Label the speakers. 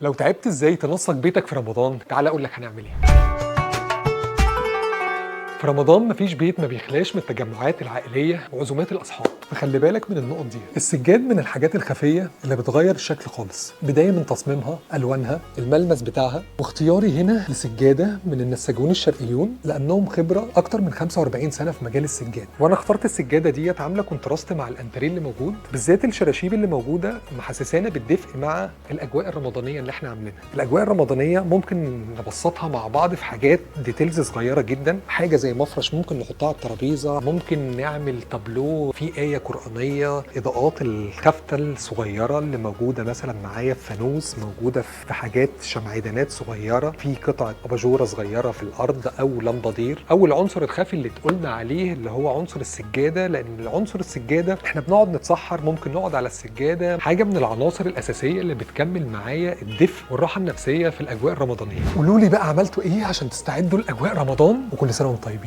Speaker 1: لو تعبت ازاي تنسق بيتك في رمضان، تعال اقول لك هنعمل ايه. في رمضان مفيش بيت ما بيخلاش من التجمعات العائليه وعزومات الاصحاب، فخلي بالك من النقط دي. السجاد من الحاجات الخفيه اللي بتغير الشكل خالص، بدايه من تصميمها، الوانها، الملمس بتاعها. واختياري هنا لسجاده من النساجون الشرقيون لانهم خبره اكتر من 45 سنه في مجال السجاد. وانا اخترت السجاده ديت عامله كونتراست مع الانتريه اللي موجود، بالذات الشراشيب اللي موجوده محسسانا بالدفء مع الاجواء الرمضانيه اللي احنا عاملينها. الاجواء الرمضانيه ممكن نبسطها مع بعض في حاجات ديتيلز صغيره جدا، حاجه زي مفرش ممكن نحطها على الترابيزه، ممكن نعمل تابلو فيه ايه قرانيه، اضاءات الخافته الصغيره اللي موجوده مثلا معايا في فانوس، موجوده في حاجات شمعدانات صغيره، في قطعه اباجوره صغيره في الارض او لمبادير، او العنصر الخفي اللي اتقولنا عليه اللي هو عنصر السجاده. لان العنصر السجاده احنا بنقعد نتسحر، ممكن نقعد على السجاده، حاجه من العناصر الاساسيه اللي بتكمل معايا الدفء والراحه النفسيه في الاجواء الرمضانيه. قولوا لي بقى عملتوا ايه عشان تستعدوا لاجواء رمضان، وكل سنه وانتم طيبين.